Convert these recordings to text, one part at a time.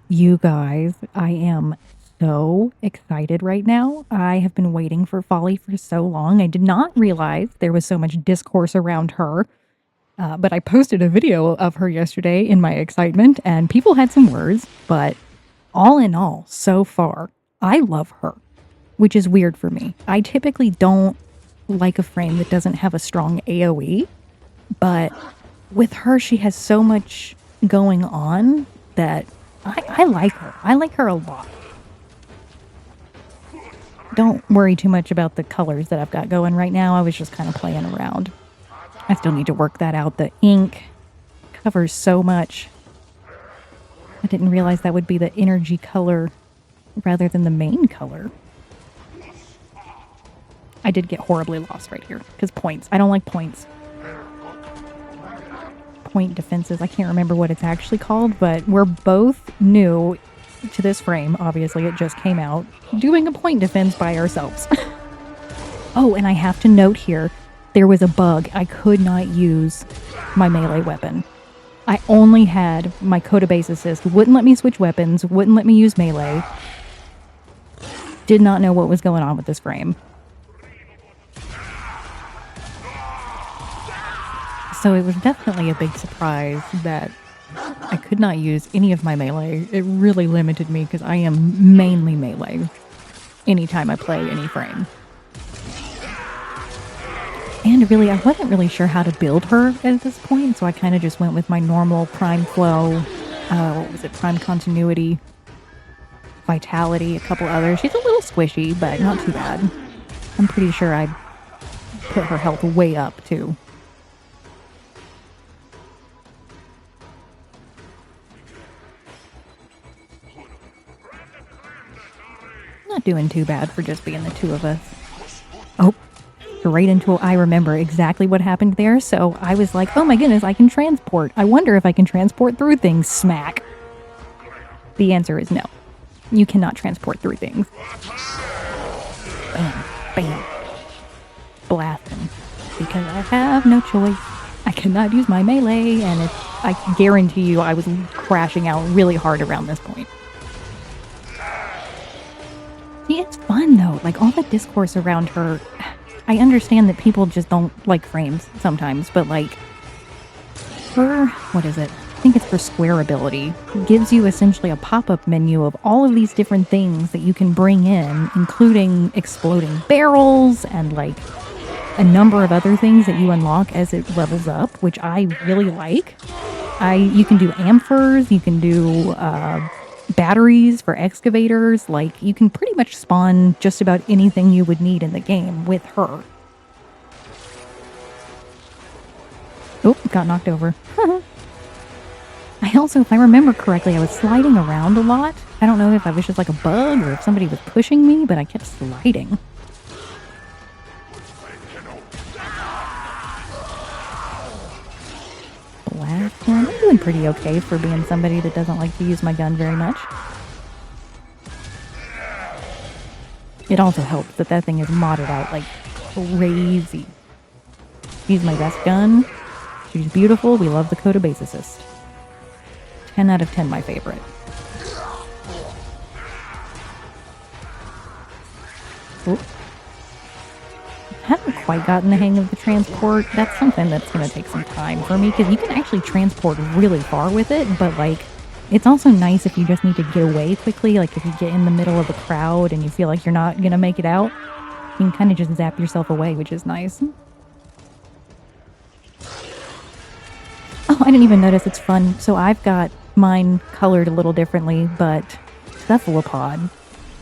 You guys, I am so excited right now. I have been waiting for Folly for so long. I did not realize there was so much discourse around her, but I posted a video of her yesterday in my excitement, and people had some words, but all in all, so far, I love her, which is weird for me. I typically don't like a frame that doesn't have a strong AoE, but with her, she has so much going on that I like her. I like her a lot. Don't worry too much about the colors that I've got going right now. I was just kind of playing around. I still need to work that out. The ink covers so much. I didn't realize that would be the energy color rather than the main color. I did get horribly lost right here because points. I don't like points. Point defenses. I can't remember what it's actually called, but we're both new to this frame. Obviously, it just came out. Doing a point defense by ourselves. Oh, and I have to note here, there was a bug. I could not use my melee weapon. I only had my Codebase assist. Wouldn't let me switch weapons. Wouldn't let me use melee. Did not know what was going on with this frame. So it was definitely a big surprise that I could not use any of my melee. It really limited me because I am mainly melee anytime I play any frame. And really, I wasn't really sure how to build her at this point, so I kind of just went with my normal Prime Flow, what was it, Prime Continuity, Vitality, a couple others. She's a little squishy, but not too bad. I'm pretty sure I put her health way up, too. Not doing too bad for just being the two of us. Oh, straight into I remember exactly what happened there, so I was like, oh my goodness, I can transport. I wonder if I can transport through things. Smack. The answer is no. You cannot transport through things. Bam. Bam. Blasting. Because I have no choice. I cannot use my melee, and I guarantee you I was crashing out really hard around this point. See, it's fun though. Like, all the discourse around her, I understand that people just don't like frames sometimes, but like, her, what is it? I think it's her square ability, gives you essentially a pop-up menu of all of these different things that you can bring in, including exploding barrels and like a number of other things that you unlock as it levels up, which I really like. You can do amphers, you can do batteries for excavators. Like, you can pretty much spawn just about anything you would need in the game with her. Oh, got knocked over. I also, if I remember correctly, I was sliding around a lot. I don't know if I was just like a bug or if somebody was pushing me, but I kept sliding. Blast one. I'm doing pretty okay for being somebody that doesn't like to use my gun very much. It also helps that that thing is modded out like crazy. She's my best gun. She's beautiful. We love the Codebase assist. 10 out of 10 my favorite. Oop. Haven't quite gotten the hang of the transport. That's something that's going to take some time for me, because you can actually transport really far with it, but like, it's also nice if you just need to get away quickly. Like, if you get in the middle of a crowd and you feel like you're not going to make it out, you can kind of just zap yourself away, which is nice. Oh, I didn't even notice. It's fun. So I've got mine colored a little differently, but Cephalopod,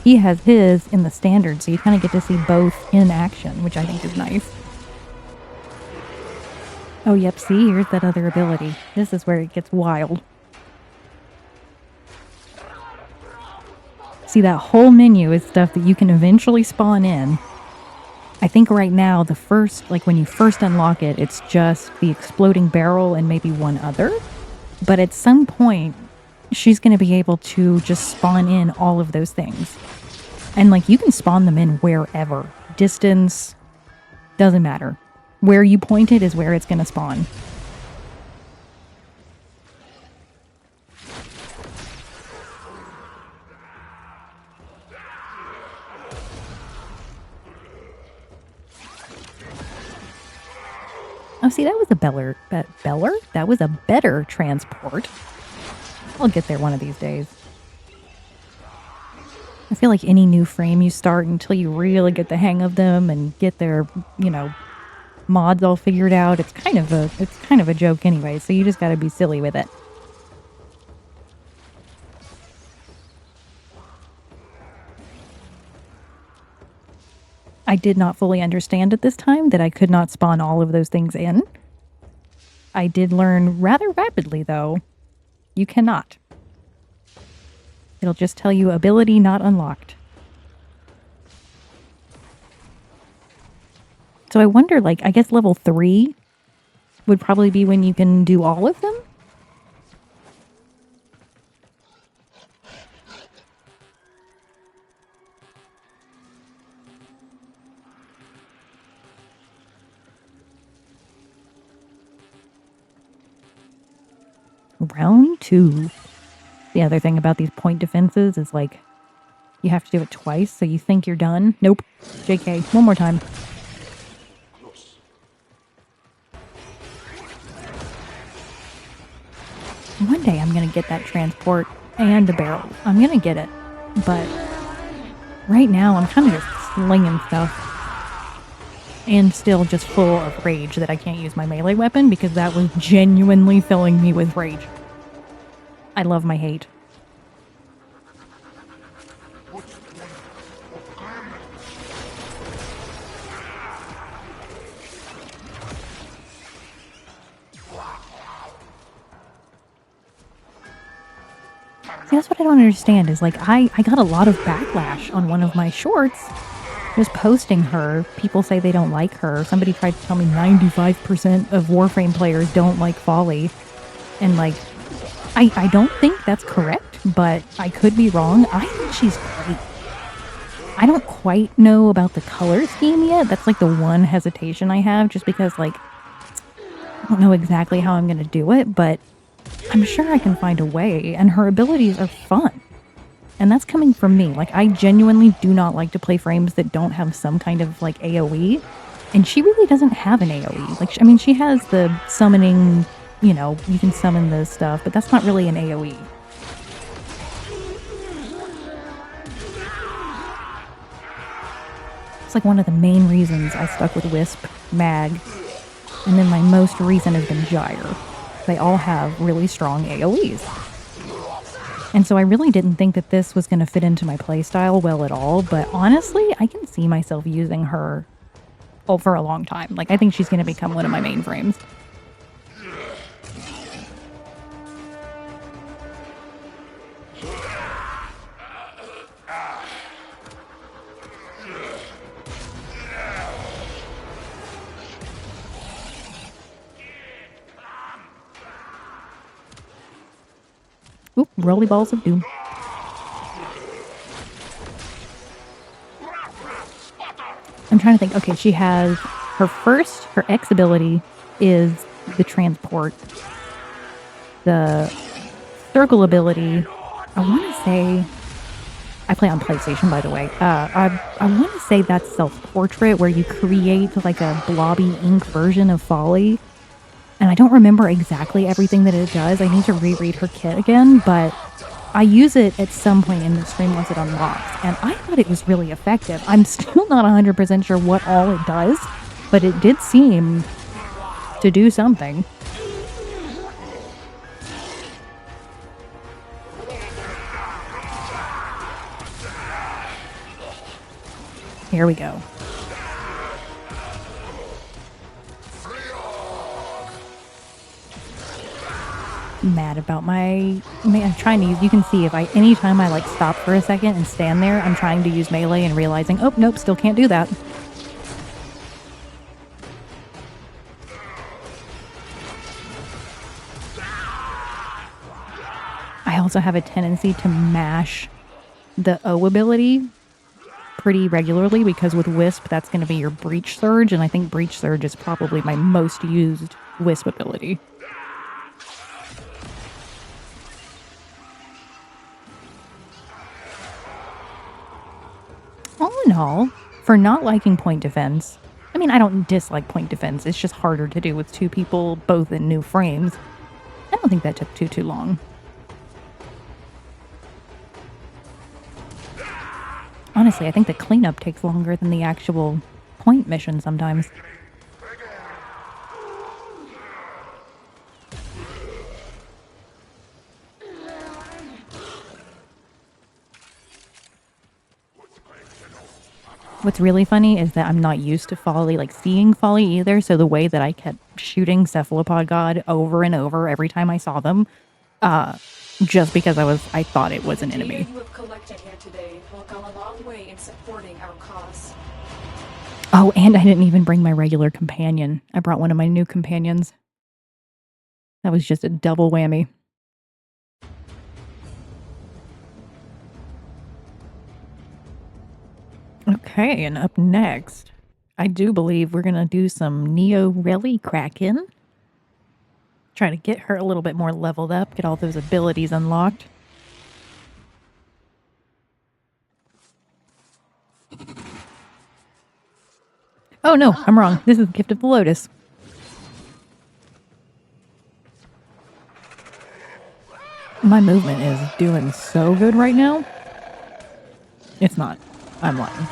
he has his in the standard, so you kind of get to see both in action, which I think is nice. Oh, yep, see, here's that other ability. This is where it gets wild. See, that whole menu is stuff that you can eventually spawn in. I think right now, the first, like when you first unlock it, it's just the exploding barrel and maybe one other. But at some point, she's going to be able to just spawn in all of those things. And like, you can spawn them in wherever. Distance, doesn't matter. Where you point it is where it's going to spawn. Oh, see, that was a Beller? That was a better transport. I'll get there one of these days. I feel like any new frame you start until you really get the hang of them and get their, mods all figured out, it's kind of a joke anyway, so you just gotta be silly with it. I did not fully understand at this time that I could not spawn all of those things in. I did learn rather rapidly, though. You cannot. It'll just tell you ability not unlocked. So I wonder, like, I guess level 3 would probably be when you can do all of them? Round 2. The other thing about these point defenses is, like, you have to do it twice, so you think you're done. Nope. JK. One more time. One day I'm gonna get that transport and the barrel. I'm gonna get it. But right now I'm kind of just slinging stuff. And still just full of rage that I can't use my melee weapon because that was genuinely filling me with rage. I love my hate. See, that's what I don't understand is, like, I got a lot of backlash on one of my shorts just posting her. People say they don't like her. Somebody tried to tell me 95% of Warframe players don't like Follie. And, like, I don't think that's correct, but I could be wrong. I think she's great. I don't quite know about the color scheme yet. That's, like, the one hesitation I have, just because, like, I don't know exactly how I'm going to do it, but I'm sure I can find a way, and her abilities are fun. And that's coming from me. Like, I genuinely do not like to play frames that don't have some kind of, like, AoE. And she really doesn't have an AoE. Like, I mean, she has the summoning, you can summon the stuff, but that's not really an AoE. It's like one of the main reasons I stuck with Wisp, Mag, and then my most recent has been Gyre. They all have really strong AoEs. And so I really didn't think that this was going to fit into my playstyle well at all, but honestly, I can see myself using her for a long time. Like, I think she's going to become one of my main frames. Oop, Rolly Balls of Doom. I'm trying to think. Okay, she has her X ability is the transport. The circle ability, I want to say, I play on PlayStation, by the way. I want to say that's self-portrait, where you create like a blobby ink version of Follie. And I don't remember exactly everything that it does. I need to reread her kit again, but I use it at some point in the stream once it unlocks, and I thought it was really effective. I'm still not 100% sure what all it does, but it did seem to do something. Here we go. Mad about I'm trying to use, you can see if anytime I like stop for a second and stand there, I'm trying to use melee and realizing, oh, nope, still can't do that. I also have a tendency to mash the O ability pretty regularly, because with Wisp, that's going to be your Breach Surge, and I think Breach Surge is probably my most used Wisp ability. All in all, for not liking point defense, mean, I don't dislike point defense. It's just harder to do with 2 people, both in new frames. I don't think that took too long. Honestly, I think the cleanup takes longer than the actual point mission sometimes. What's really funny is that I'm not used to Follie, like seeing Follie either, so the way that I kept shooting Cephalopod God over and over every time I saw them, just because I thought it was an enemy. You have collected here today will go a long way in supporting our cause. Oh, and I didn't even bring my regular companion. I brought one of my new companions. That was just a double whammy. Okay, and up next, I do believe we're gonna do some Neo Rally Kraken. Try to get her a little bit more leveled up, get all those abilities unlocked. Oh no, I'm wrong. This is Gift of the Lotus. My movement is doing so good right now. It's not. I'm lying.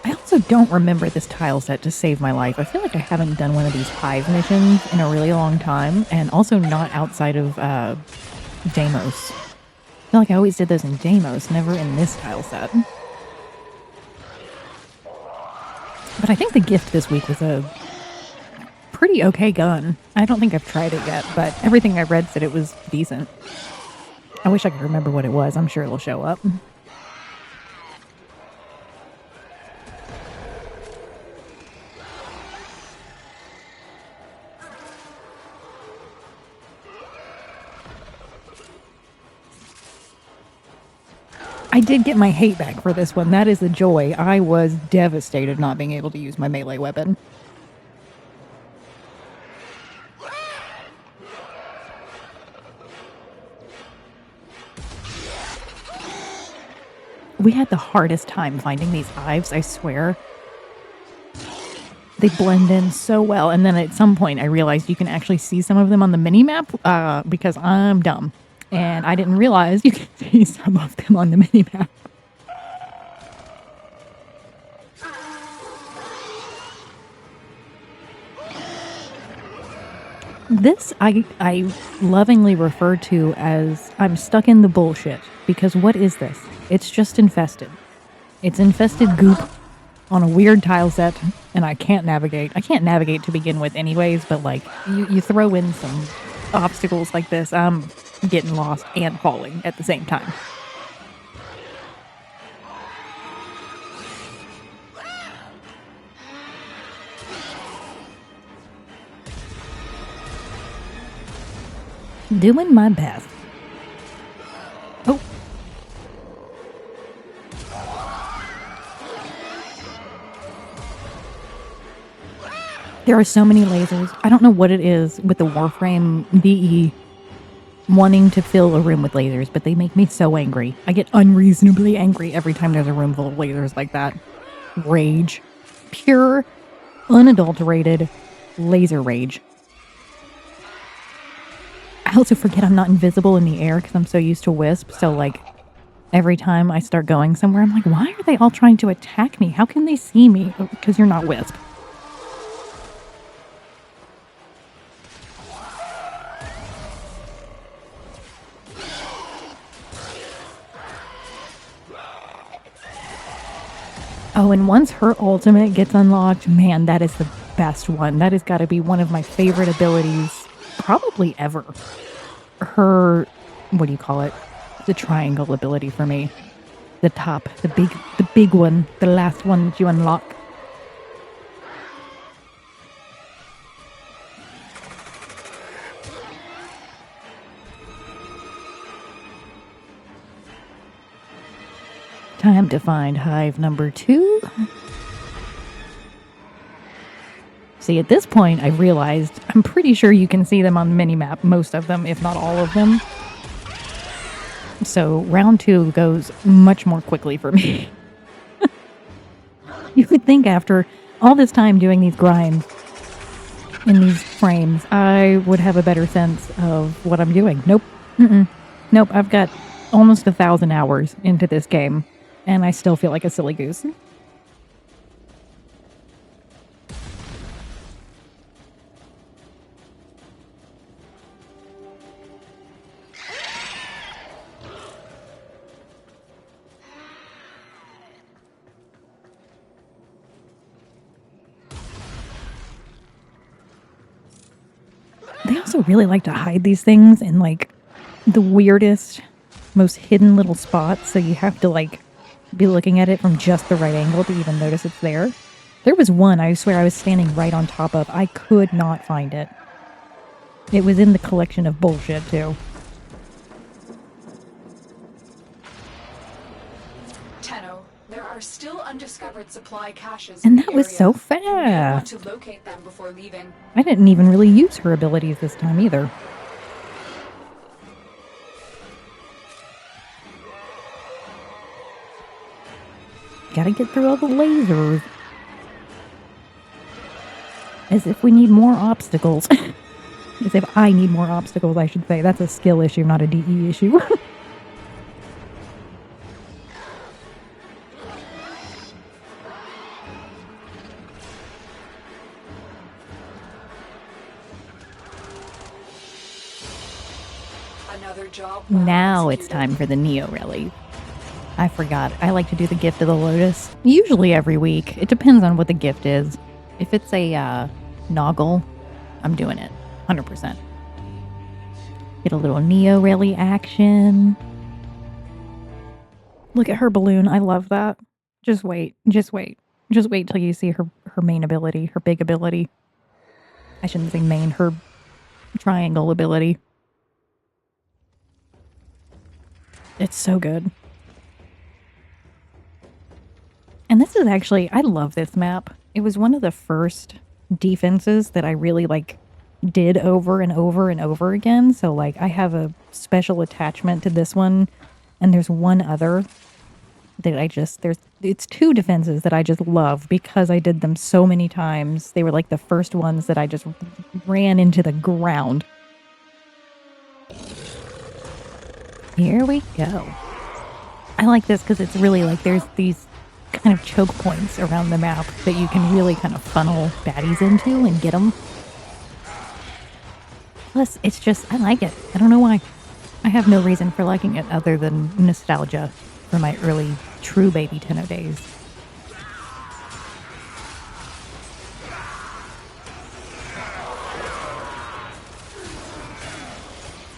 I also don't remember this tile set to save my life. I feel like I haven't done one of these Hive missions in a really long time, and also not outside of Deimos. I feel like I always did those in Deimos, never in this tile set. But I think the gift this week was a pretty okay gun. I don't think I've tried it yet, but everything I read said it was decent. I wish I could remember what it was. I'm sure it'll show up. I did get my hate back for this one. That is a joy. I was devastated not being able to use my melee weapon. We had the hardest time finding these hives, I swear. They blend in so well, and then at some point I realized you can actually see some of them on the mini-map, because I'm dumb. And I didn't realize you could see some of them on the mini-map. This I lovingly refer to as I'm stuck in the bullshit, because what is this? It's just infested. It's infested goop on a weird tile set, and I can't navigate. I can't navigate to begin with anyways, but like, you throw in some obstacles like this, I'm getting lost and falling at the same time. Doing my best. Oh. There are so many lasers. I don't know what it is with the Warframe DE wanting to fill a room with lasers, but they make me so angry. I get unreasonably angry every time there's a room full of lasers like that. Rage. Pure, unadulterated laser rage. I also forget I'm not invisible in the air because I'm so used to Wisp, so like every time I start going somewhere, I'm like, why are they all trying to attack me? How can they see me? Because you're not Wisp. Oh, and once her ultimate gets unlocked, man, that is the best one. That has got to be one of my favorite abilities probably ever. Her, what do you call it? The triangle ability for me. The top, the big one, the last one that you unlock. Time to find hive number 2. See, at this point, I realized I'm pretty sure you can see them on the mini-map, most of them, if not all of them. So round 2 goes much more quickly for me. You would think after all this time doing these grinds in these frames, I would have a better sense of what I'm doing. Nope. Nope, I've got almost 1,000 hours into this game, and I still feel like a silly goose. They also really like to hide these things in, like, the weirdest, most hidden little spots, so you have to, like, be looking at it from just the right angle to even notice it's there. There was one, I swear I was standing right on top of. I could not find it. It was in the collection of bullshit, too. Tenno, there are still undiscovered supply caches And in that the was area. so You may want fast. to locate them before leaving. I didn't even really use her abilities this time either. Gotta get through all the lasers. As if we need more obstacles. As if I need more obstacles, I should say. That's a skill issue, not a DE issue. Another job well Now it's executed. time for the Neo Rally. I forgot. I like to do the Gift of the Lotus. Usually every week. It depends on what the gift is. If it's a Noggle, I'm doing it. 100%. Get a little Neo Rally action. Look at her balloon. I love that. Just wait. Just wait. Just wait till you see her main ability. Her big ability. I shouldn't say main. Her triangle ability. It's so good. And this is actually, I love this map. It was one of the first defenses that I really did over and over and over again. So I have a special attachment to this one. And there's one other that it's 2 defenses that I just love because I did them so many times. They were like the first ones that I just ran into the ground. Here we go. I like this because it's really there's these kind of choke points around the map that you can really kind of funnel baddies into and get them. Plus, it's just, I like it. I don't know why. I have no reason for liking it other than nostalgia for my early true baby Tenno days.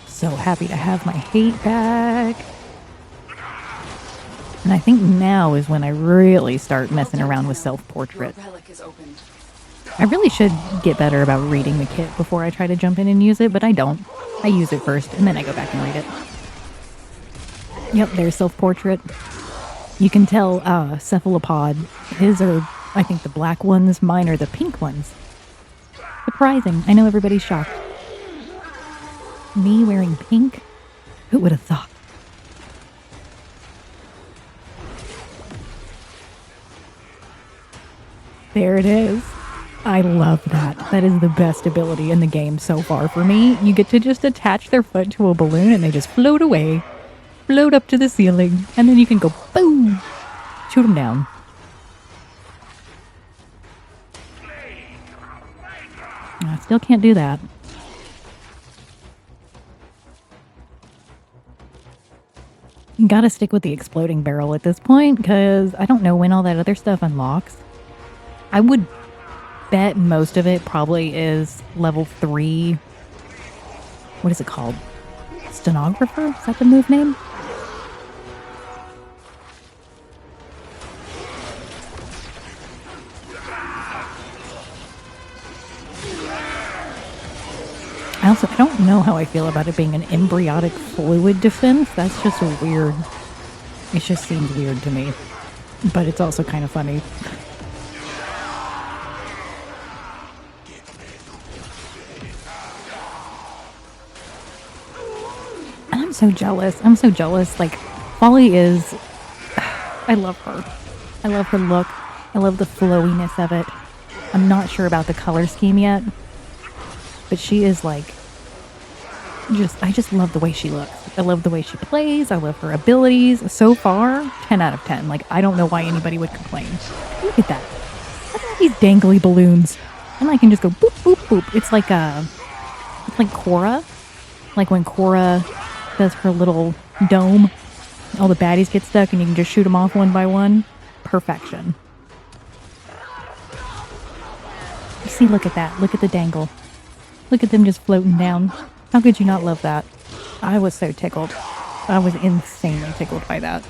So happy to have my hate back. And I think now is when I really start messing around with self-portrait. Your relic is opened. I really should get better about reading the kit before I try to jump in and use it, but I don't. I use it first, and then I go back and read it. Yep, there's self-portrait. You can tell Cephalopod. His are, I think, the black ones. Mine are the pink ones. Surprising. I know everybody's shocked. Me wearing pink? Who would have thought? There it is. I love that. That is the best ability in the game so far for me. You get to just attach their foot to a balloon and they just float away. Float up to the ceiling. And then you can go boom. Shoot them down. I still can't do that. You gotta stick with the exploding barrel at this point because I don't know when all that other stuff unlocks. I would bet most of it probably is level 3. What is it called? Stenographer? Is that the move name? I don't know how I feel about it being an embryonic fluid defense. That's just weird. It just seems weird to me. But it's also kind of funny. I'm so jealous. I'm so jealous. Like, Follie is... I love her. I love her look. I love the flowiness of it. I'm not sure about the color scheme yet, but she is like... I just love the way she looks. I love the way she plays. I love her abilities. So far, 10 out of 10. Like, I don't know why anybody would complain. Look at that. Look at these dangly balloons. And I can just go boop, boop, boop. It's like Korra. Like when Korra does her little dome, all the baddies get stuck and you can just shoot them off one by one. Perfection. You see, look at that. Look at the dangle. Look at them just floating down. How could you not love that? I was so tickled. I was insanely tickled by that.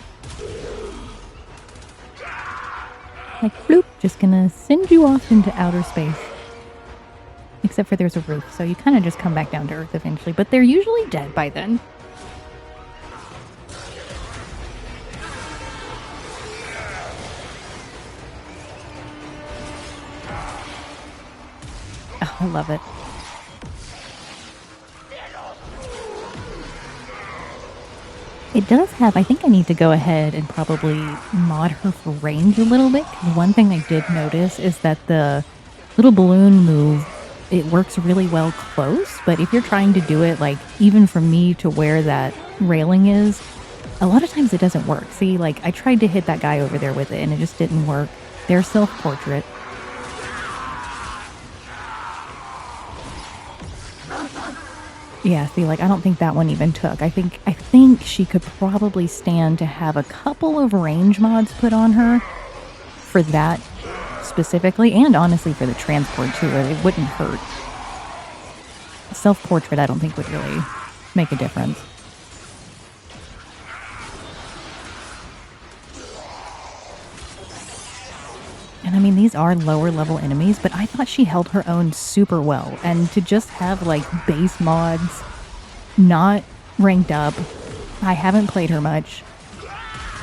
Like, bloop, just gonna send you off into outer space. Except for there's a roof, so you kind of just come back down to Earth eventually, but they're usually dead by then. Oh, I love it. It does have, I think I need to go ahead and probably mod her for range a little bit. 'Cause one thing I did notice is that the little balloon move, it works really well close, but if you're trying to do it, like, even from me to where that railing is, a lot of times it doesn't work. See, like, I tried to hit that guy over there with it and it just didn't work. Their self-portrait. Yeah, see, like, I don't think that one even took. I think she could probably stand to have a couple of range mods put on her for that specifically, and honestly for the transport too. It wouldn't hurt. Self-portrait, I don't think would really make a difference. And I mean, these are lower level enemies, but I thought she held her own super well. And to just have like base mods, not ranked up, I haven't played her much.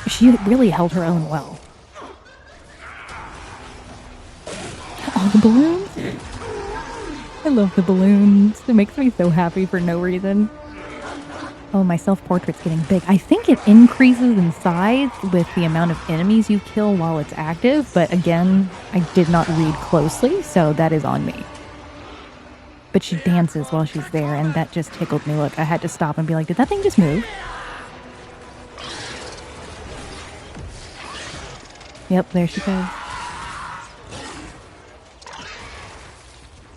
She really held her own well. All the balloons. I love the balloons. It makes me so happy for no reason. Oh, my self-portrait's getting big. I think it increases in size with the amount of enemies you kill while it's active, but again, I did not read closely, so that is on me. But she dances while she's there, and that just tickled me. Look, I had to stop and be like, did that thing just move? Yep, there she goes.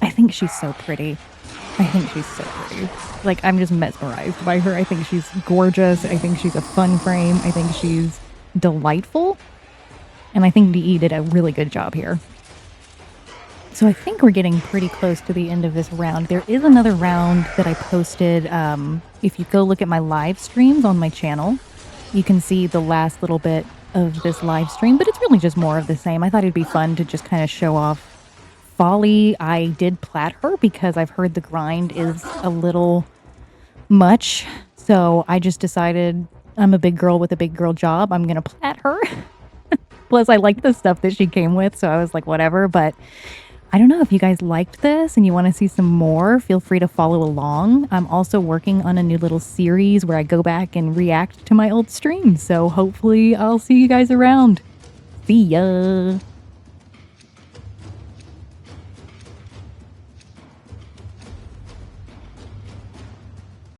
I think she's so pretty. I think she's so pretty. Like, I'm just mesmerized by her. I think she's gorgeous. I think she's a fun frame. I think she's delightful. And I think DE did a really good job here. So I think we're getting pretty close to the end of this round. There is another round that I posted. If you go look at my live streams on my channel, you can see the last little bit of this live stream, but it's really just more of the same. I thought it'd be fun to just kind of show off Follie. I did plat her because I've heard the grind is a little much. So I just decided I'm a big girl with a big girl job. I'm going to plat her. Plus, I liked the stuff that she came with, so I was like, whatever. But I don't know if you guys liked this and you want to see some more, feel free to follow along. I'm also working on a new little series where I go back and react to my old streams. So hopefully I'll see you guys around. See ya!